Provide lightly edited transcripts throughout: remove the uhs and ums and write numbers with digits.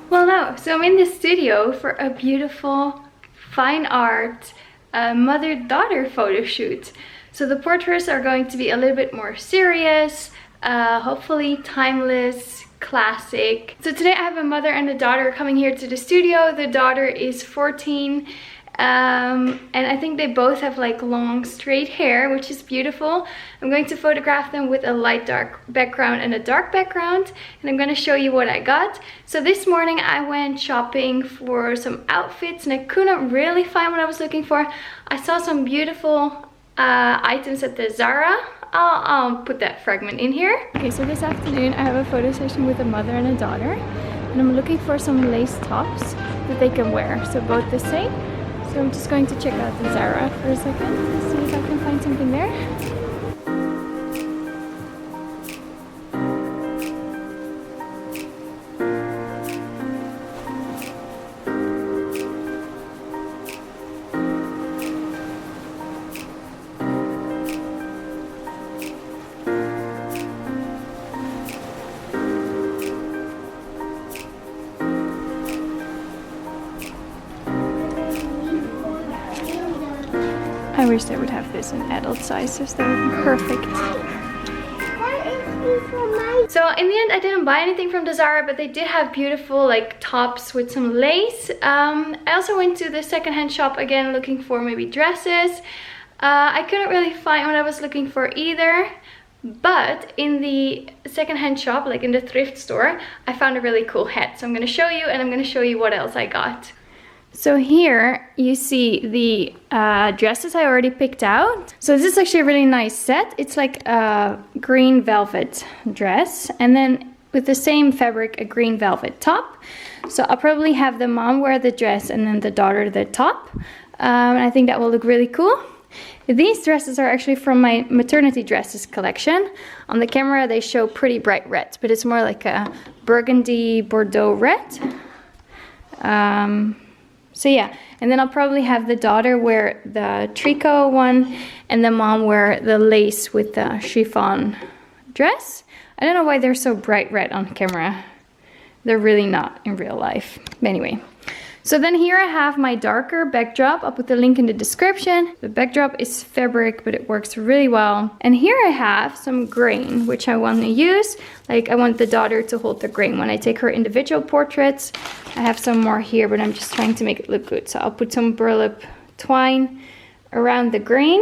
Well, no, so I'm in the studio for a beautiful fine art mother-daughter photo shoot. So the portraits are going to be a little bit more serious, hopefully timeless, classic. So today I have a mother and a daughter coming here to the studio. The daughter is 14. And I think they both have like long straight hair, which is beautiful. I'm going to photograph them with a light dark background and a dark background, and I'm going to show you what I got. So this morning I went shopping for some outfits and I couldn't really find what I was looking for. I saw some beautiful items at the Zara. I'll put that fragment in here. Okay, so this afternoon I have a photo session with a mother and a daughter, and I'm looking for some lace tops that they can wear, so both the same. So I'm just going to check out the Zara for a second to see if I can find something there. I wish they would have this in adult sizes, that would be perfect. So in the end I didn't buy anything from the Zara, but they did have beautiful like tops with some lace. I also went to the secondhand shop again looking for maybe dresses. I couldn't really find what I was looking for either. But in the secondhand shop, like in the thrift store, I found a really cool hat. So I'm going to show you, and I'm going to show you what else I got. So here you see the dresses I already picked out. So this is actually a really nice set. It's like a green velvet dress, and then with the same fabric, a green velvet top. So I'll probably have the mom wear the dress and then the daughter the top. And I think that will look really cool. These dresses are actually from my maternity dresses collection. On the camera they show pretty bright red, but it's more like a burgundy Bordeaux red. So yeah, and then I'll probably have the daughter wear the tricot one and the mom wear the lace with the chiffon dress. I don't know why they're so bright red on camera. They're really not in real life. But anyway, so then here I have my darker backdrop. I'll put the link in the description. The backdrop is fabric, but it works really well. And here I have some grain, which I want to use. Like I want the daughter to hold the grain when I take her individual portraits. I have some more here, but I'm just trying to make it look good. So I'll put some burlap twine around the grain.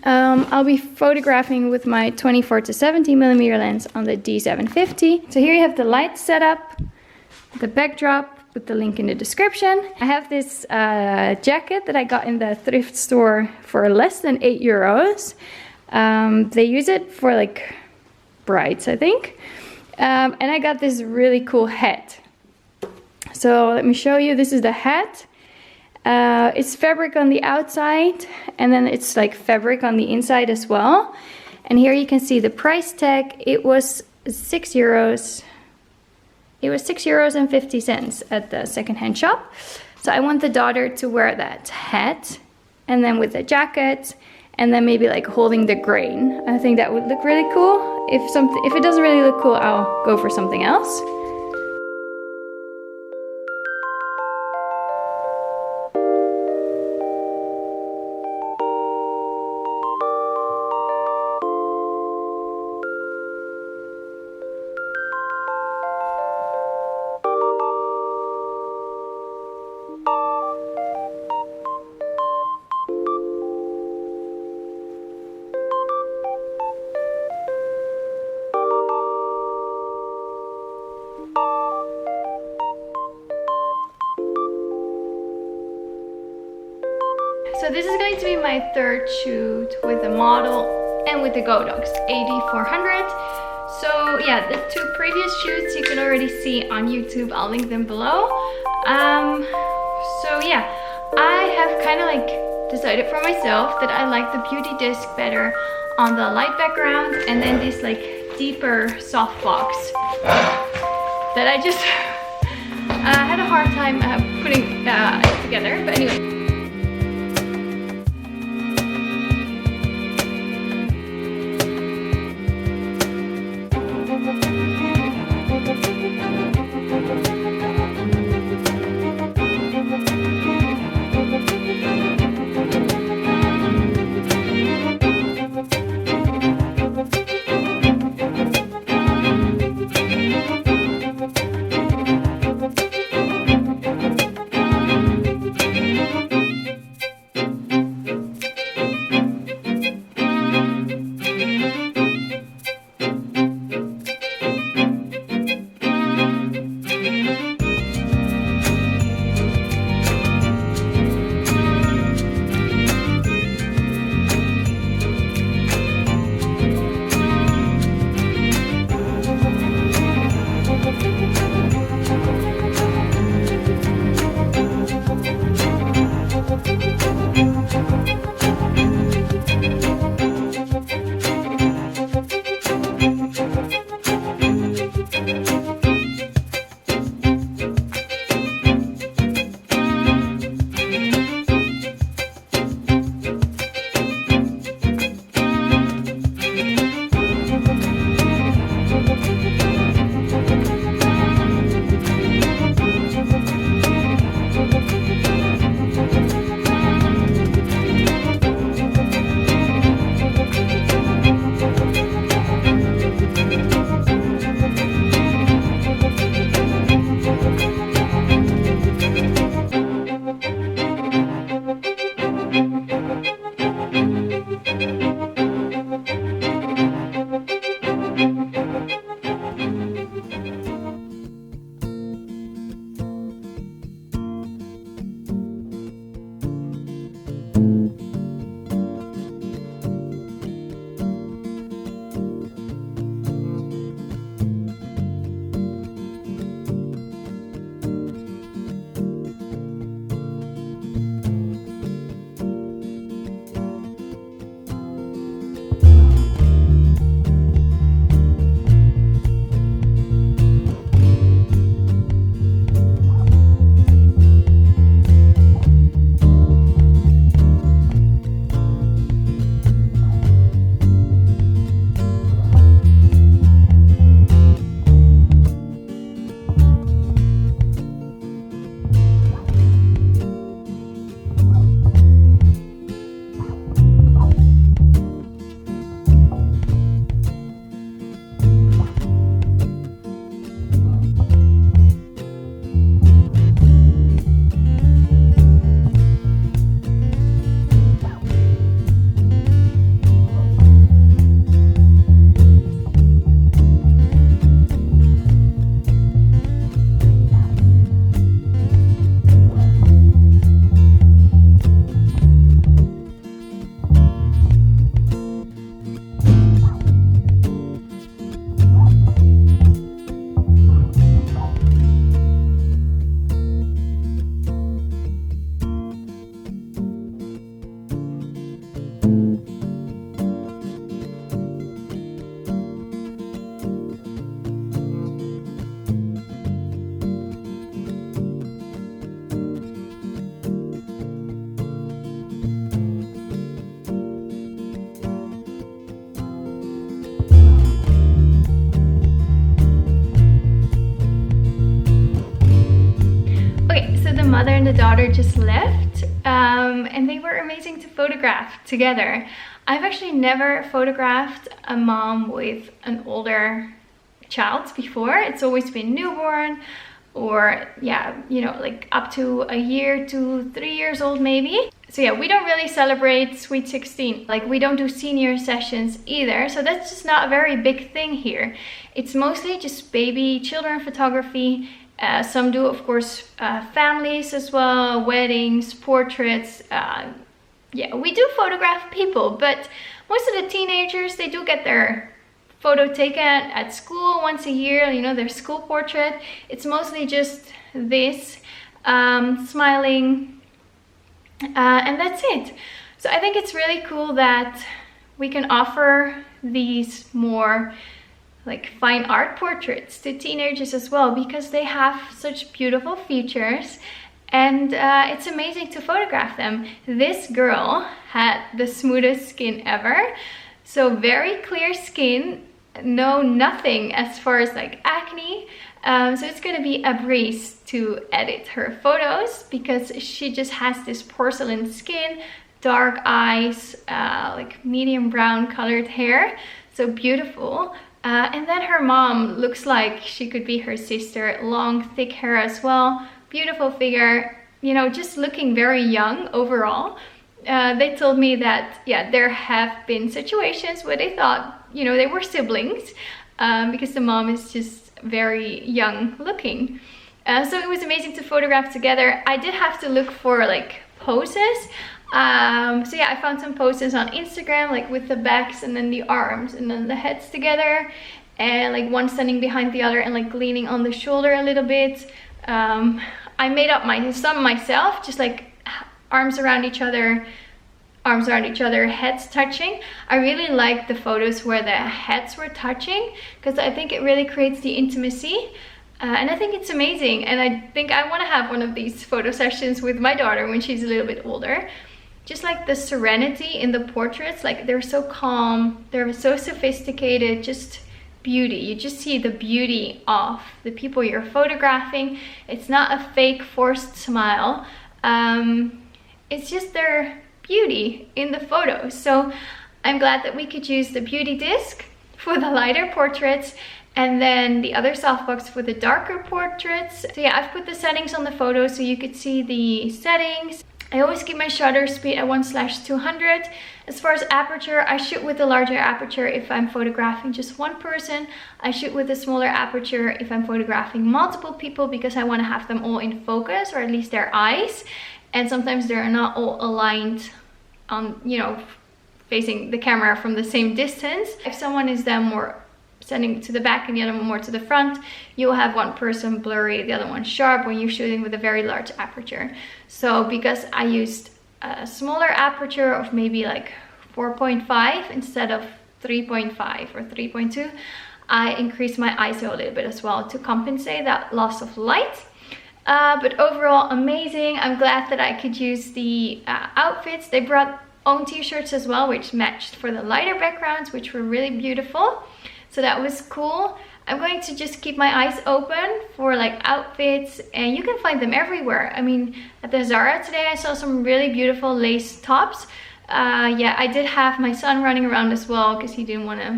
I'll be photographing with my 24-70mm lens on the D750. So here you have the light setup, the backdrop, with the link in the description. I have this jacket that I got in the thrift store for less than €8. They use it for like brides, I think. And I got this really cool hat. So let me show you. This is the hat. It's fabric on the outside, and then it's like fabric on the inside as well. And here you can see the price tag. It was €6. It was €6.50 at the secondhand shop. So I want the daughter to wear that hat, and then with the jacket, and then maybe like holding the grain. I think that would look really cool. If it doesn't really look cool, I'll go for something else. So this is going to be my third shoot with the model and with the Godox AD400. So yeah, the two previous shoots you can already see on YouTube. I'll link them below. So yeah, I have kind of like decided for myself that I like the beauty disc better on the light background, and then this like deeper softbox that I just had a hard time putting it together. But anyway. mother and the daughter just left, and they were amazing to photograph together. I've actually never photographed a mom with an older child before. It's always been newborn, or yeah, you know, like up to a year to 3 years old maybe. So yeah, we don't really celebrate Sweet 16. Like, we don't do senior sessions either. So that's just not a very big thing here. It's mostly just baby children photography. Some do, of course, families as well, weddings, portraits. Yeah, we do photograph people, but most of the teenagers, they do get their photo taken at school once a year, you know, their school portrait. It's mostly just this, smiling, and that's it. So I think it's really cool that we can offer these more like fine art portraits to teenagers as well, because they have such beautiful features, and it's amazing to photograph them. This girl had the smoothest skin ever, so very clear skin, nothing as far as like acne. So it's gonna be a breeze to edit her photos, because she just has this porcelain skin, dark eyes, like medium brown colored hair, so beautiful. And then her mom looks like she could be her sister, long thick hair as well, beautiful figure, you know, just looking very young overall. They told me that, yeah, there have been situations where they thought, you know, they were siblings, because the mom is just very young looking. So it was amazing to photograph together. I did have to look for like poses. So yeah, I found some poses on Instagram, like with the backs and then the arms and then the heads together, and like one standing behind the other and like leaning on the shoulder a little bit. I made up some myself, just like arms around each other, heads touching. I really like the photos where the heads were touching, because I think it really creates the intimacy. And I think it's amazing, and I think I want to have one of these photo sessions with my daughter when she's a little bit older. Just like the serenity in the portraits, like they're so calm, they're so sophisticated, just beauty. You just see the beauty of the people you're photographing. It's not a fake forced smile. It's just their beauty in the photos. So I'm glad that we could use the beauty disc for the lighter portraits, and then the other softbox for the darker portraits. So yeah, I've put the settings on the photo so you could see the settings. I always keep my shutter speed at 1/200. As far as aperture, I shoot with a larger aperture if I'm photographing just one person. I shoot with a smaller aperture if I'm photographing multiple people, because I want to have them all in focus, or at least their eyes. And sometimes they're not all aligned on, you know, facing the camera from the same distance. If someone is then more standing to the back and the other one more to the front, you'll have one person blurry, the other one sharp, when you're shooting with a very large aperture. So because I used a smaller aperture of maybe like 4.5 instead of 3.5 or 3.2, I increased my ISO a little bit as well to compensate that loss of light. But overall, amazing. I'm glad that I could use the outfits. They brought own t-shirts as well, which matched for the lighter backgrounds, which were really beautiful. So that was cool. I'm going to just keep my eyes open for like outfits, and you can find them everywhere. I mean, at the Zara today I saw some really beautiful lace tops. Yeah, I did have my son running around as well, because he didn't want to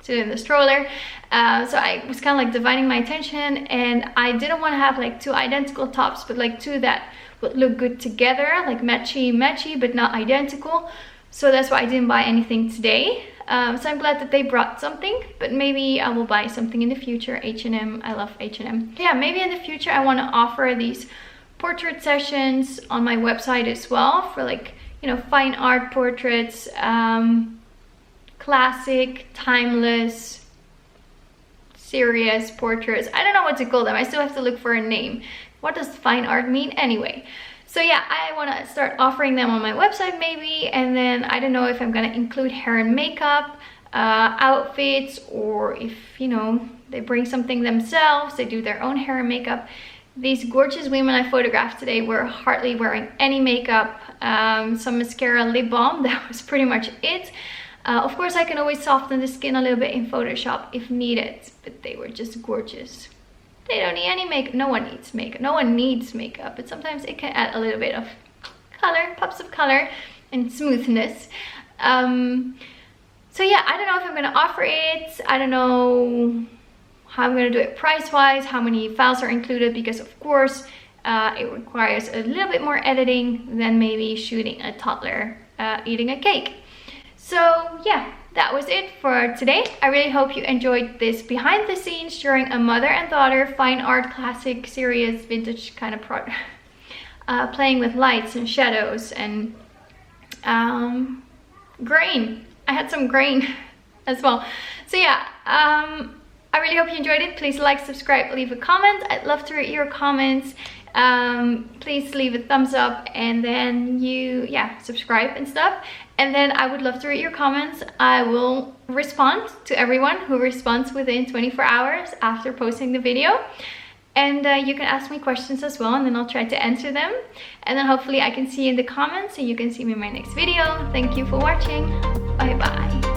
sit in the stroller. So I was kind of like dividing my attention, and I didn't want to have like two identical tops, but like two that would look good together, like matchy, but not identical. So that's why I didn't buy anything today. So I'm glad that they brought something, but maybe I will buy something in the future. H&M, I love H&M. Yeah, maybe in the future I want to offer these portrait sessions on my website as well, for like, you know, fine art portraits, classic, timeless, serious portraits. I don't know what to call them. I still have to look for a name. What does fine art mean anyway? So yeah, I want to start offering them on my website maybe, and then I don't know if I'm going to include hair and makeup, outfits, or if, you know, they bring something themselves, they do their own hair and makeup. These gorgeous women I photographed today were hardly wearing any makeup, some mascara, lip balm, that was pretty much it. Of course, I can always soften the skin a little bit in Photoshop if needed, but they were just gorgeous. they don't need any makeup. No one needs makeup. No one needs makeup, but sometimes it can add a little bit of color, pops of color and smoothness. So yeah, I don't know if I'm gonna offer it. I don't know how I'm gonna do it price-wise, how many files are included, because of course it requires a little bit more editing than maybe shooting a toddler eating a cake. So yeah, that was it for today. I really hope you enjoyed this behind the scenes during a mother and daughter fine art classic serious vintage kind of project. Playing with lights and shadows and grain. I had some grain as well. So yeah, I really hope you enjoyed it. Please like, subscribe, leave a comment. I'd love to read your comments. Please leave a thumbs up, and then subscribe and stuff. And then I would love to read your comments. I will respond to everyone who responds within 24 hours after posting the video. And you can ask me questions as well, and then I'll try to answer them. And then hopefully I can see you in the comments and you can see me in my next video. Thank you for watching. Bye bye.